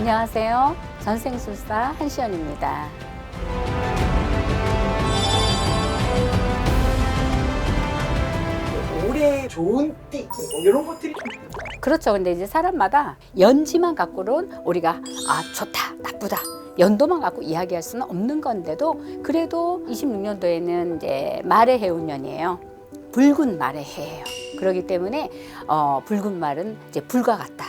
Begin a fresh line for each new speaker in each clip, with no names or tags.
안녕하세요. 전생술사 한시연입니다.
올해 좋은 띠 이런 것들이
그렇죠. 근데 이제 사람마다 연지만 갖고는 우리가 좋다, 나쁘다. 연도만 갖고 이야기할 수는 없는 건데도 그래도 26년도에는 이제 말의 해운년이에요. 붉은 말의 해예요. 그렇기 때문에 붉은 말은 이제 불과 같다.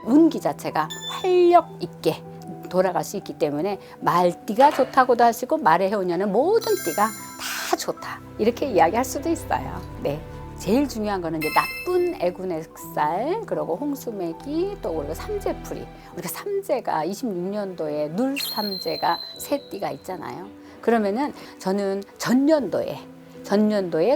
운기 자체가 활력 있게 돌아갈 수 있기 때문에 말띠가 좋다고도 할 수 있고 말의 해운년은 모든 띠가 다 좋다. 이렇게 이야기할 수도 있어요. 네. 제일 중요한 거는 이제 나쁜 애군의 살, 그리고 홍수매기, 또 그리고 삼재풀이. 우리가 삼재가 26년도에 눌 삼재가 세 띠가 있잖아요. 그러면은 저는 전년도에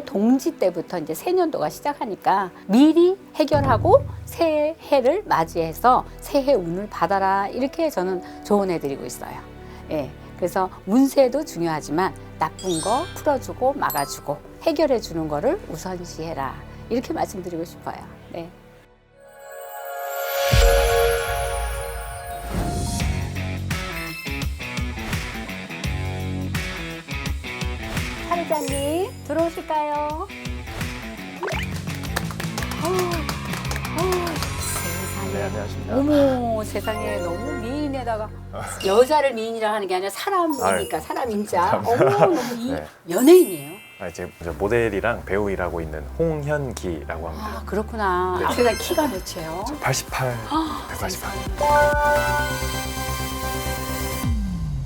동지 때부터 이제 새년도가 시작하니까 미리 해결하고 새해를 맞이해서 새해 운을 받아라 이렇게 저는 조언해드리고 있어요. 예. 그래서 운세도 중요하지만 나쁜 거 풀어주고 막아주고 해결해 주는 거를 우선시해라 이렇게 말씀드리고 싶어요. 네. 사례자님 들어오실까요? 세상에.
네, 안녕하십니까.
어머 세상에 너무 미인에다가 여자를 미인이라 하는 게 아니라 사람이니까 사람 인자. 어머 너무
네.
연예인이에요.
이제 모델이랑 배우 일하고 있는 홍현기라고 합니다.
그렇구나.
네.
제가 키가 몇이에요?
88,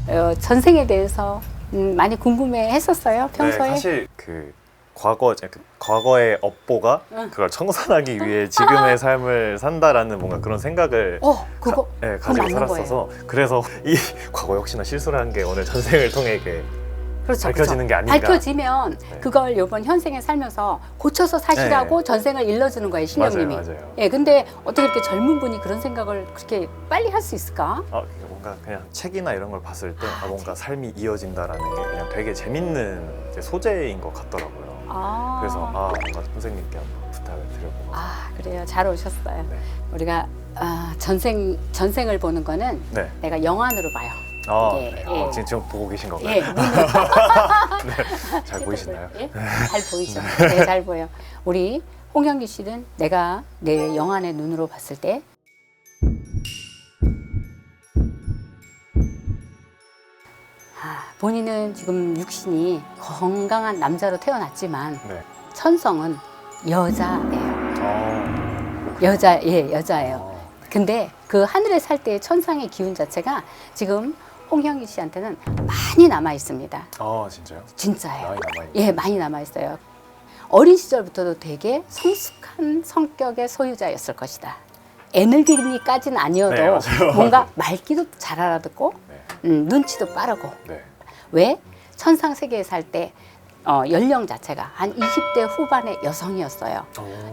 188.
전생에 대해서 많이 궁금해했었어요 평소에.
네, 사실 과거의 업보가 그걸 청산하기 위해 지금의 삶을 산다라는 뭔가 그런 생각을
그거
가지고
맞는
살았어서 그래서 이 과거 역시나 실수를 한 게 오늘 전생을 통해 이게
그렇죠,
밝혀지는 게 아닌가.
밝혀지면
네.
그걸 이번 현생에 살면서 고쳐서 사시라고 전생을 일러주는 거예요 신령님이.
맞아요.
예, 근데 어떻게 이렇게 젊은 분이 그런 생각을 그렇게 빨리 할 수 있을까?
뭔가 그냥 책이나 이런 걸 봤을 때 뭔가 삶이 이어진다라는 게 그냥 되게 재밌는 이제 소재인 것 같더라고요. 그래서 뭔가 선생님께 한번 부탁을 드려보고.
그래요. 잘 오셨어요.
네.
우리가 전생을 보는 거는
네.
내가 영안으로 봐요.
네.
예.
지금 보고 계신 건가요?
예.
네. 잘 보이시나요?
예? 잘 보이죠. 네, 잘 보여. 우리 홍현기 씨는 내가 내 영안의 눈으로 봤을 때 본인은 지금 육신이 건강한 남자로 태어났지만
네.
천성은 여자예요. 여자예요. 근데 그 하늘에 살 때의 천상의 기운 자체가 지금 홍현기 씨한테는 많이 남아 있습니다.
진짜요?
진짜예요.
많이 남아있네요.
예, 많이 남아 있어요. 어린 시절부터도 되게 성숙한 성격의 소유자였을 것이다. 에너지까지는 아니어도
네, 맞아요.
뭔가 말귀도 잘 알아듣고
네.
눈치도 빠르고.
네.
왜? 천상 세계에 살 때 연령 자체가 한 20대 후반의 여성이었어요.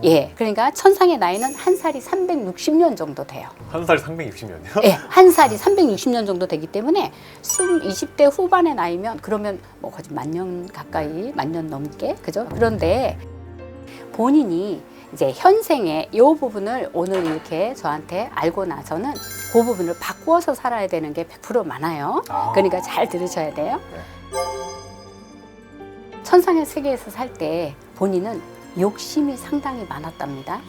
예, 그러니까 천상의 나이는 한 살이 360년 정도 돼요.
한 살이 360년이요?
예, 한 살이 360년 정도 되기 때문에 20대 후반의 나이면 그러면 뭐 거의 만년 가까이, 만년 넘게, 그죠? 그런데 본인이 이제 현생의 이 부분을 오늘 이렇게 저한테 알고 나서는 그 부분을 바꾸어서 살아야 되는 게 100% 많아요. 그러니까 잘 들으셔야 돼요.
네.
천상의 세계에서 살 때 본인은 욕심이 상당히 많았답니다.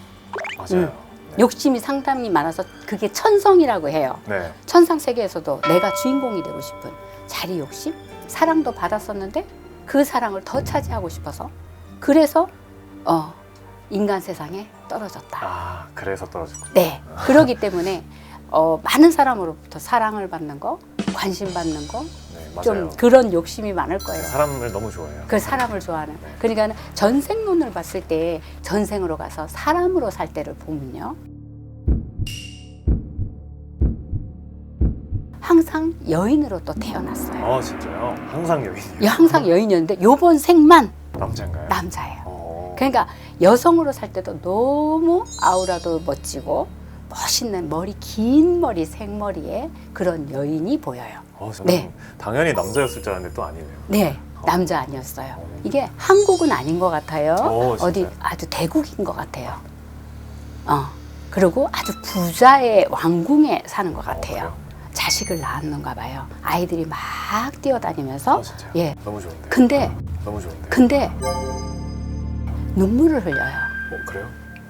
맞아요. 네.
욕심이 상당히 많아서 그게 천성이라고 해요.
네.
천상 세계에서도 내가 주인공이 되고 싶은 자리 욕심, 사랑도 받았었는데 그 사랑을 더 차지하고 싶어서 그래서 인간 세상에 떨어졌다.
그래서 떨어졌군요.
네, 그러기 때문에 많은 사람으로부터 사랑을 받는 거, 관심 받는 거,
네, 맞아요.
좀 그런 욕심이 많을 거예요.
사람을 너무 좋아해요.
그 사람을 좋아하는.
네.
그러니까 전생론을 봤을 때 전생으로 가서 사람으로 살 때를 보면요. 항상 여인으로 또 태어났어요.
진짜요? 항상 여인이요?
항상 여인이었는데 요번 생만
남자인가요?
남자예요. 그러니까 여성으로 살 때도 너무 아우라도 멋지고 멋있는 머리, 긴 머리, 생머리에 그런 여인이 보여요.
저는
네.
당연히 남자였을 줄 알았는데 또 아니네요.
네, 남자 아니었어요. 이게 한국은 아닌 것 같아요. 어디
진짜요?
아주 대국인 것 같아요. 그리고 아주 부자의 왕궁에 사는 것 같아요.
그래요?
자식을 낳았는가 봐요. 아이들이 막 뛰어다니면서.
진짜요?
예.
너무 좋은데.
근데
너무 좋은데.
근데 눈물을 흘려요.
그래요?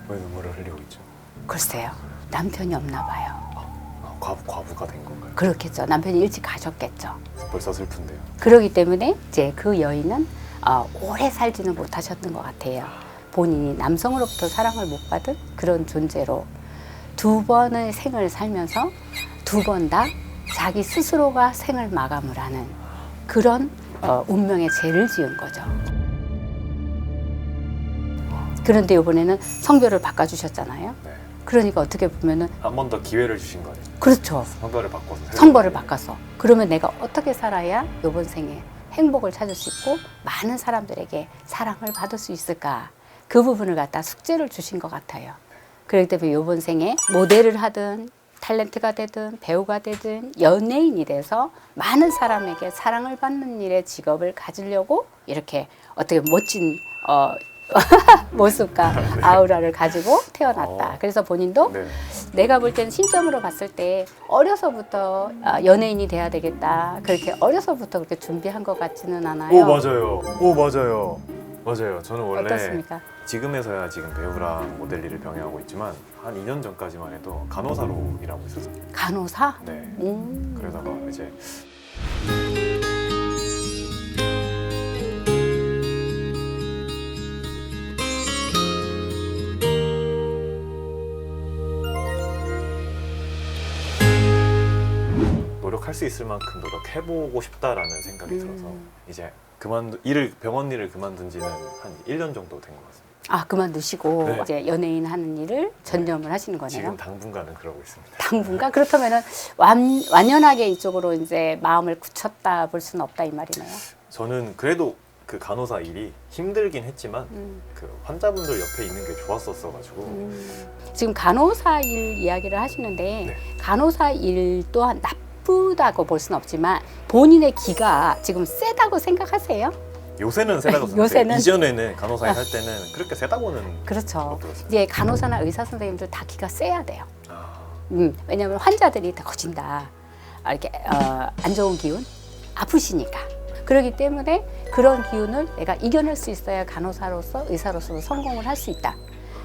왜 눈물을 흘리고 있죠?
글쎄요. 남편이 없나 봐요.
과부가 된 건가요?
그렇겠죠. 남편이 일찍 가셨겠죠.
벌써 슬픈데요.
그러기 때문에 이제 그 여인은 오래 살지는 못하셨던 것 같아요. 본인이 남성으로부터 사랑을 못 받은 그런 존재로 두 번의 생을 살면서 두 번 다 자기 스스로가 생을 마감을 하는 그런 운명의 죄를 지은 거죠. 그런데 이번에는 성별을 바꿔주셨잖아요.
네.
그러니까 어떻게 보면은
한 번 더 기회를 주신 거예요.
그렇죠.
성별을 바꿔서.
성별을 바꿔서. 그러면 내가 어떻게 살아야 이번 생에 행복을 찾을 수 있고 많은 사람들에게 사랑을 받을 수 있을까? 그 부분을 갖다 숙제를 주신 것 같아요. 그렇기 때문에 이번 생에 모델을 하든 탤런트가 되든 배우가 되든 연예인이 돼서 많은 사람에게 사랑을 받는 일에 직업을 가지려고 이렇게 어떻게 멋진 모습과 아우라를 가지고 태어났다. 그래서 본인도
네.
내가 볼 때는 신점으로 봤을 때 어려서부터 연예인이 돼야 되겠다. 그렇게 어려서부터 그렇게 준비한 것 같지는 않아요.
오 맞아요. 오 맞아요. 맞아요. 저는 원래
어떻습니까?
지금에서야 지금 배우랑 모델 일을 병행하고 있지만 한 2년 전까지만 해도 간호사로 일하고 있었어요.
간호사?
네.
음.
그러다가 이제 노력할 수 있을 만큼 노력해보고 싶다라는 생각이 들어서 이제 병원 일을 그만둔 지는 한 1년 정도 된 것 같습니다.
아, 그만두시고
네.
이제 연예인 하는 일을 전념을 하시는 거네요.
지금 당분간은 그러고 있습니다.
당분간 그렇다면은 완연하게 이쪽으로 이제 마음을 굳혔다 볼 수는 없다 이 말이네요.
저는 그래도 그 간호사 일이 힘들긴 했지만 그 환자분들 옆에 있는 게 좋았었어가지고
지금 간호사 일 이야기를 하시는데
네.
간호사 일 또한 나쁘다고 볼 수는 없지만 본인의 기가 지금 세다고 생각하세요?
요새는 세다고 생각해요.
요새는?
이전에는 간호사 일 할 때는 그렇게 세다고는
그렇죠.
못 들었어요.
이제 간호사나 의사 선생님들 다 기가 세야 돼요.
아,
왜냐하면 환자들이 다 거진다. 이렇게 안 좋은 기운, 아프시니까. 그렇기 때문에 그런 기운을 내가 이겨낼 수 있어야 간호사로서 의사로서도 성공을 할 수 있다.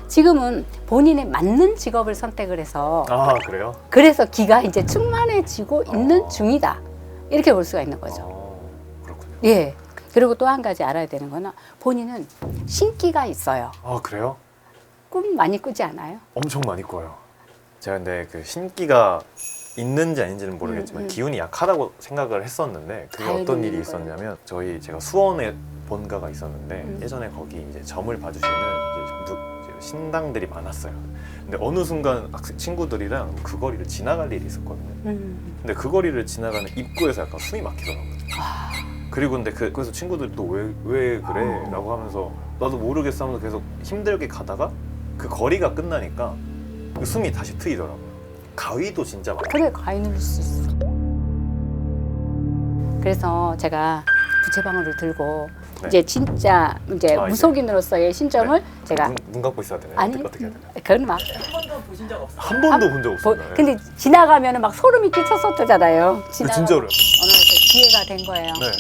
지금은 본인에 맞는 직업을 선택을 해서
그래요?
그래서 기가 이제 충만해지고 있는 중이다. 이렇게 볼 수가 있는 거죠.
그렇군요.
예. 그리고 또 한 가지 알아야 되는 거는 본인은 신기가 있어요.
아 그래요?
꿈 많이 꾸지 않아요?
엄청 많이 꿔요. 제가 근데 그 신기가 있는지 아닌지는 모르겠지만 기운이 약하다고 생각을 했었는데 그게
알고
어떤 일이
있는
있었냐면 제가 수원에 본가가 있었는데 예전에 거기 이제 점을 봐주시는 이제 신당들이 많았어요. 근데 어느 순간 친구들이랑 그 거리를 지나갈 일이 있었거든요. 근데 그 거리를 지나가는 입구에서 약간 숨이 막히더라고요. 그리고 근데 그래서 친구들이 또 왜 그래? 라고 하면서 나도 모르겠어 하면서 계속 힘들게 가다가 그 거리가 끝나니까 그 숨이 다시 트이더라고요. 가위도 진짜 많아요.
그래, 가위 누를 수 있어. 그래서 제가 부채방울을 들고
네.
이제 진짜 이제 무속인으로서의 신점을 제가
눈 감고 있어야 되나요?
아니
어떻게 해야 되나요?
그건 막
한 번도 보신 적 없어요?
한 번도 본 적 없습니다. 네.
근데 지나가면은 막 소름이 끼쳤었잖아요.
진짜로요?
어느 기회가 된 거예요.
네.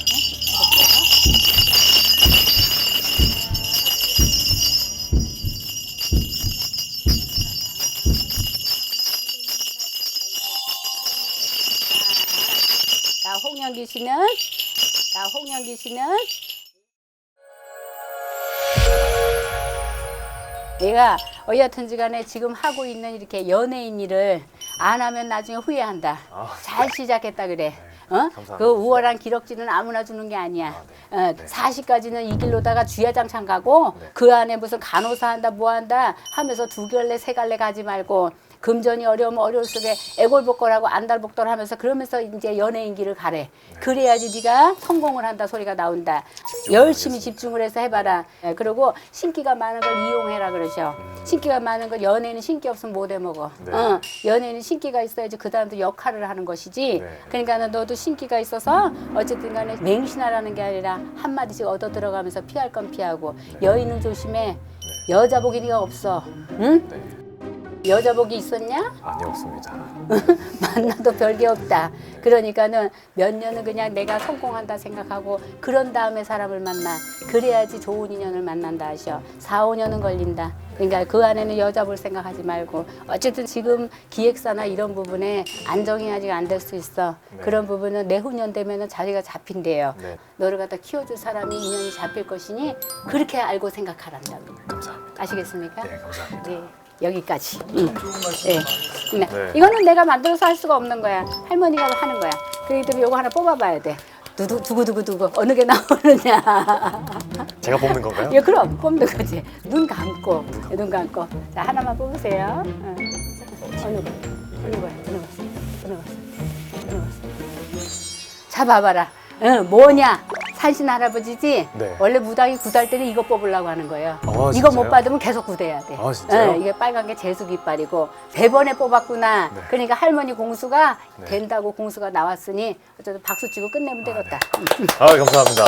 홍영기 씨는 얘가 어여튼지 간에 지금 하고 있는 이렇게 연예인 일을 안 하면 나중에 후회한다. 잘 시작했다 그래.
감사합니다.
그 우월한 기럭지는 아무나 주는 게 아니야.
네.
40까지는 이 길로다가 주야장창 가고
네.
그 안에 무슨 간호사 한다 뭐 한다 하면서 두 갈래 세 갈래 가지 말고 금전이 어려우면 어려울수록 애골복걸하고 안달복돌 하면서 그러면서 이제 연예인 길을 가래. 그래야지 네가 성공을 한다 소리가 나온다. 열심히 집중을 해서 해봐라. 그리고 신기가 많은 걸 이용해라 그러셔. 신기가 많은 걸 연예인은 신기 없으면 못 해먹어.
네.
연예인은 신기가 있어야지 그 다음도 역할을 하는 것이지.
네.
그러니까 너도 신기가 있어서 어쨌든 간에 맹신하라는 게 아니라 한마디씩 얻어 들어가면서 피할 건 피하고 여인은 조심해. 여자 복이 네가 없어. 응?
네.
여자복이 있었냐?
아니 없습니다.
만나도 별게 없다. 그러니까는 몇 년은 그냥 내가 성공한다 생각하고 그런 다음에 사람을 만나. 그래야지 좋은 인연을 만난다 하셔. 4, 5년은 걸린다. 그러니까 그 안에는 여자 볼 생각하지 말고 어쨌든 지금 기획사나 이런 부분에 안정이 아직 안 될 수 있어.
네.
그런 부분은 내후년 되면은 자리가 잡힌대요.
네,
너를 갖다 키워줄 사람이 인연이 잡힐 것이니 그렇게 알고 생각하란다.
감사합니다.
아시겠습니까?
네, 감사합니다.
네, 여기까지.
좋은 말씀
네.
많으셨어요.
네.
네.
이거는 내가 만들어서 할 수가 없는 거야. 할머니가 하는 거야. 그렇기 때문에 이거 하나 뽑아봐야 돼. 두고 어느 게 나오느냐.
제가 뽑는 건가요?
예, 그럼 뽑는 거지. 눈 감고. 자, 하나만 뽑으세요. 응. 어느 거? 자, 봐봐라. 응, 뭐냐? 산신 할아버지지?
네.
원래 무당이 굳을 때는 이거 뽑으려고 하는 거예요.
아,
이거 못
진짜요?
받으면 계속 굳어야 돼.
아, 진짜요?
응, 이게 빨간 게 재수 깃발이고 100번에 뽑았구나.
네.
그러니까 할머니 공수가
네.
된다고 공수가 나왔으니 어쨌든 박수 치고 끝내면 되겠다.
아, 감사합니다.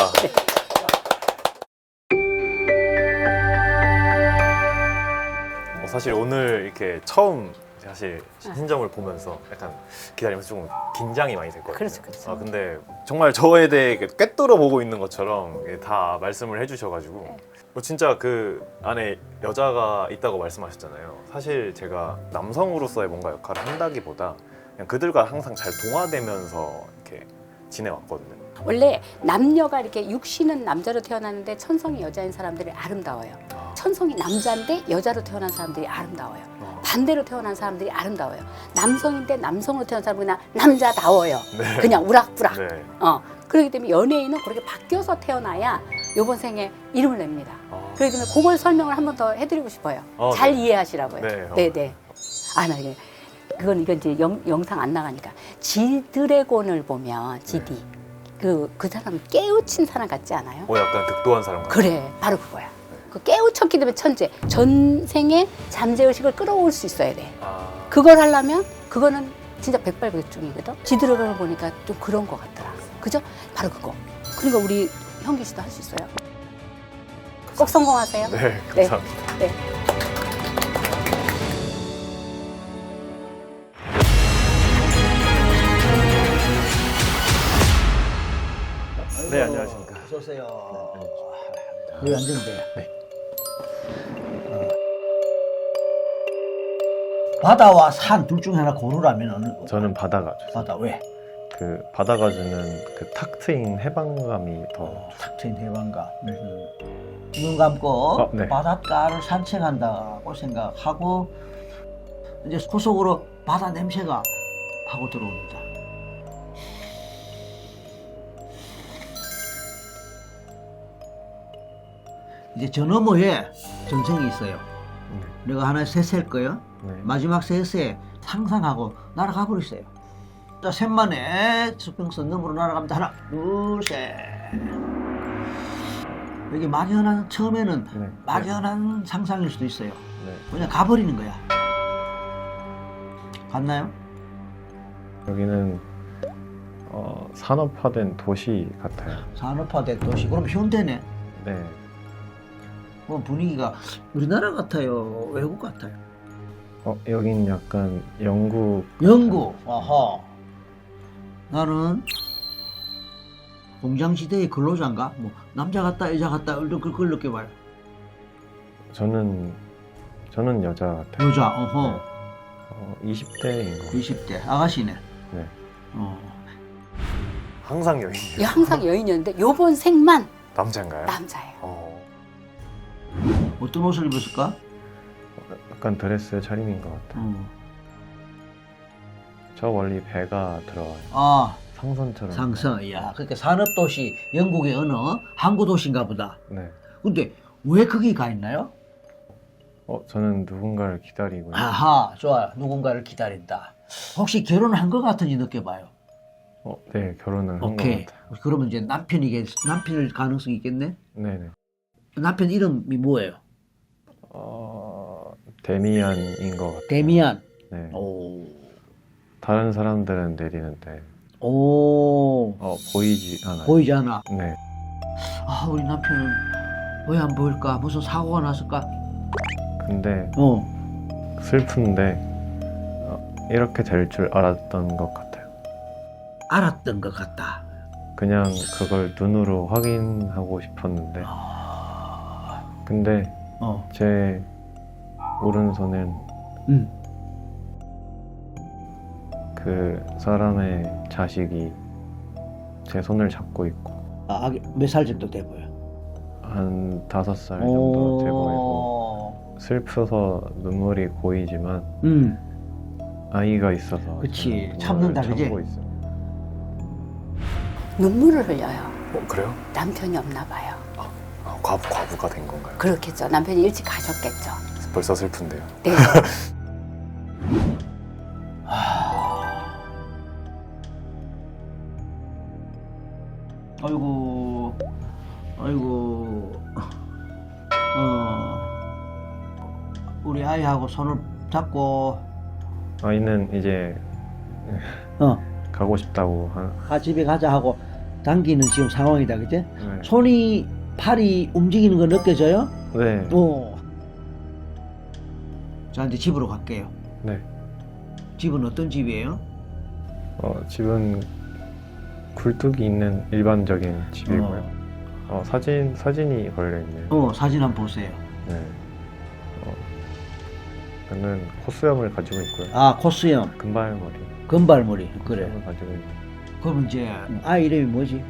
사실 오늘 이렇게 처음 사실 신점을 보면서 약간 기다리면서 조금 긴장이 많이 됐거든요.
그렇죠, 그렇죠.
아, 근데 정말 저에 대해 꿰뚫어 보고 있는 것처럼 다 말씀을 해주셔가지고
네.
진짜 그 안에 여자가 있다고 말씀하셨잖아요. 사실 제가 남성으로서의 뭔가 역할을 한다기보다 그냥 그들과 항상 잘 동화되면서 이렇게 지내왔거든요.
원래 남녀가 이렇게 육신은 남자로 태어났는데 천성이 여자인 사람들이 아름다워요.
아,
천성이 남자인데 여자로 태어난 사람들이 아름다워요. 반대로 태어난 사람들이 아름다워요. 남성인데 남성으로 태어난 사람은 그냥 남자다워요.
네.
그냥 우락부락.
네.
그렇기 때문에 연예인은 그렇게 바뀌어서 태어나야 이번 생에 이름을 냅니다.
아,
그렇기 때문에 그걸 설명을 한 번 더 해드리고 싶어요. 잘
네.
이해하시라고요.
네.
네네. 아, 나 이게 이건 이제 영상 안 나가니까 지드래곤을 보면 지디 그 사람 깨우친 사람 같지 않아요?
약간 득도한 사람 같아요.
그래, 바로 그거야. 그 깨우쳤기 때문에 천재. 전생에 잠재의식을 끌어올 수 있어야 돼.
아,
그걸 하려면 그거는 진짜 백발백중이거든. 지드래곤을 보니까 좀 그런 것 같더라. 그죠? 바로 그거. 그러니까 우리 현기 씨도 할 수 있어요. 꼭 성공하세요.
네, 감사합니다.
네.
네, 안녕하십니까.
어서 오세요.
여기 앉으면 돼요.
네.
바다와 산 둘 중에 하나 고르라면 어느 거?
저는 바다가
바다 왜?
그 바다가 주는 그 탁 트인 해방감이 더
탁 트인 해방감. 눈 감고
아, 네.
바닷가를 산책한다고 생각하고 이제 코 속으로 바다 냄새가 파고 들어옵니다. 이제 저 너머에 전생이 있어요. 내가 하나 셋셀 거예요.
네.
마지막 셋에 상상하고 날아가 버렸어요. 자, 셋만에 수평선 너머로 날아갑니다. 하나, 둘, 셋. 여기 막연한 처음에는
네.
막연한 상상일 수도 있어요.
네.
그냥 가버리는 거야. 갔나요?
여기는 산업화된 도시 같아요.
산업화된 도시. 그럼 현대네.
네.
그럼 분위기가 우리나라 같아요. 외국 같아요.
여긴 약간 영국.
영국. 아하. 나는 공장시대의 근로자인가? 뭐 남자 같다 여자 같다 그걸 느껴봐요.
저는 여자 같아요.
여자. 어허.
20대인 거.
20대 아가씨네.
네. 항상 여인이요.
항상 여인이었는데 요번 생만
남자인가요?
남자예요.
어떤 옷을 입었을까?
약간 드레스 차림인 것 같아요. 저 멀리 배가 들어와요.
아,
상선처럼.
상선. 야, 그러니까 산업도시 영국의 어느 항구 도시인가 보다.
네.
근데 왜 거기 가 있나요?
저는 누군가를 기다리고.
아하, 좋아요. 누군가를 기다린다. 혹시 결혼한 것 같은지 느껴봐요.
네, 결혼을 한 것
오케이.
같아요.
그러면 이제 남편일 가능성이 있겠네?
네네.
남편 이름이 뭐예요?
데미안인 것 같아요.
데미안.
네.
오.
다른 사람들은 내리는데
오.
보이지 않아요.
보이지 않아.
네.
아, 우리 남편은 왜 안 보일까? 무슨 사고가 났을까?
근데 슬픈데 이렇게 될 줄 알았던 것 같아요.
알았던 것 같다.
그냥 그걸 눈으로 확인하고 싶었는데 근데
어.
제 오른손엔 그 사람의 자식이 제 손을 잡고 있고
아기 몇 살 정도 돼 보여?
한 5살 정도 돼 보이고 슬퍼서 눈물이 고이지만 아이가 있어서
그치.
그냥
참는다,
참고
그지?
있어요.
눈물을 흘려요.
그래요?
남편이 없나 봐요.
과부가 된 건가요?
그렇겠죠. 남편이 일찍 가셨겠죠.
벌써 슬픈데요.
네.
아이고, 아이고, 우리 아이하고 손을 잡고,
아이는 이제 가고 싶다고
집에 가자 하고 당기는 지금 상황이다, 그지?
네.
손이, 팔이 움직이는 거 느껴져요?
네.
자, 이제 집으로 갈게요.
네.
집은 어떤 집이에요?
집은 굴뚝이 있는 일반적인 집이고요. 사진이 걸려 있네요.
사진 한번 보세요.
네. 저는 콧수염을 가지고 있고요.
아, 콧수염,
금발머리.
금발머리, 그래.
콧수염을 가지고 있고.
그럼 이제 아이 이름이 뭐지?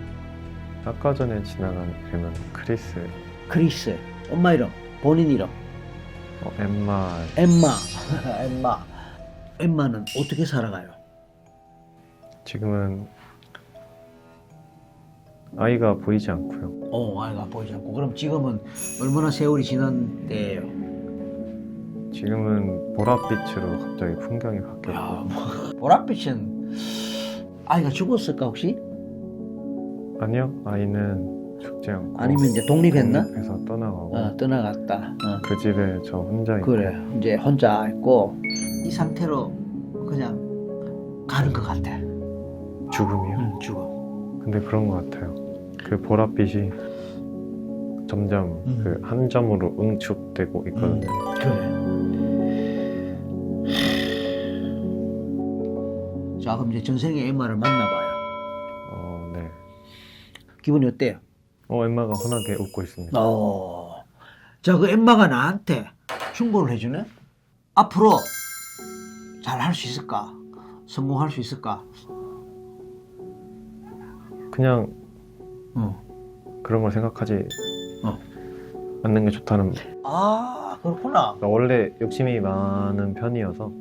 아까 전에 지나간 이름은 크리스.
크리스. 엄마 이름, 본인 이름.
엠마.
엠마. 엠마. 엠마는 어떻게 살아가요?
지금은 아이가 보이지 않고요.
아이가 보이지 않고. 그럼 지금은 얼마나 세월이 지난 때예요?
지금은 보랏빛으로 갑자기 풍경이 바뀌었고.
보랏빛은 아이가 죽었을까 혹시?
아니요, 아이는 죽지 않고.
아니면 이제 독립했나?
독립해서 떠나가고.
떠나갔다.
그 집에 저 혼자 있고.
그래. 이제 혼자 있고 이 상태로 그냥 가는 것 같아.
죽음이요?
죽어.
근데 그런 것 같아요. 그 보랏빛이 점점 그 한 점으로 응축되고 있거든요.
그래. 자, 그럼 이제 전생에 엠마를 만나봐요.
네.
기분이 어때요?
엠마가 환하게 웃고 있습니다.
자, 그 엠마가 나한테 충고를 해주네? 앞으로 잘 할 수 있을까? 성공할 수 있을까?
그냥 그런 걸 생각하지 않는 게 좋다는.
그렇구나.
그러니까 원래 욕심이 많은 편이어서.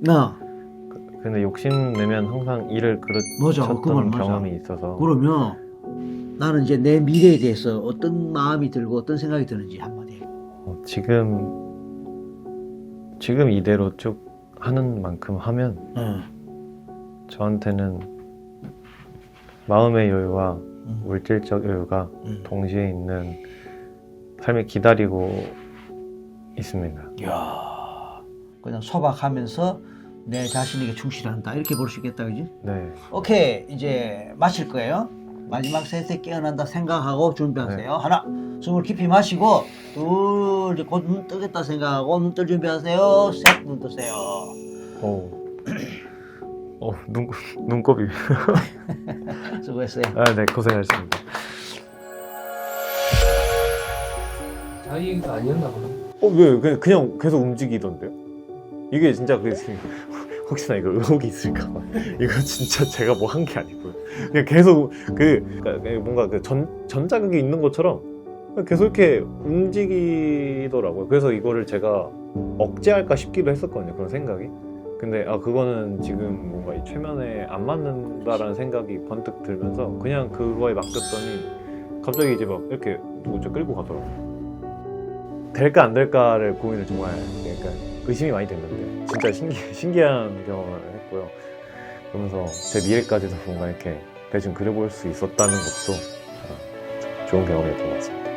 근데 욕심 내면 항상 일을
맞아, 그 말
그르쳤던
맞아.
경험이 있어서.
그러면 나는 이제 내 미래에 대해서 어떤 마음이 들고 어떤 생각이 드는지 한마디.
지금 이대로 쭉 하는 만큼 하면 저한테는 마음의 여유와 물질적 여유가 동시에 있는 삶이 기다리고 있습니다.
이야, 그냥 소박하면서 내 자신에게 충실한다 이렇게 볼 수 있겠다, 그지?
네.
오케이, 이제 마실 거예요. 마지막 셋에 깨어난다 생각하고 준비하세요.
네.
하나, 숨을 깊이 마시고 둘, 이제 곧 눈 뜨겠다 생각하고 눈 뜰 준비하세요. 셋, 눈 뜨세요.
눈곱이.
수고했어요.
네, 고생하셨습니다.
자기가 아니었나 보다.
왜 그냥 계속 움직이던데요? 이게 진짜 혹시나 이거 의혹이 있을까봐. 이거 진짜 제가 뭐 한 게 아니고요. 그냥 계속 뭔가 전자극이 있는 것처럼 계속 이렇게 움직이더라고요. 그래서 이거를 제가 억제할까 싶기도 했었거든요. 그런 생각이. 근데 그거는 지금 뭔가 이 최면에 안 맞는다라는 생각이 번뜩 들면서 그냥 그거에 맡겼더니 갑자기 이제 막 이렇게 누구 끌고 가더라고요. 될까 안 될까를 고민을 정말 약간 의심이 많이 됐는데 진짜 신기한 경험을 했고요. 그러면서 제 미래까지도 뭔가 이렇게 대충 그려볼 수 있었다는 것도 좋은 경험이었던 것 같습니다.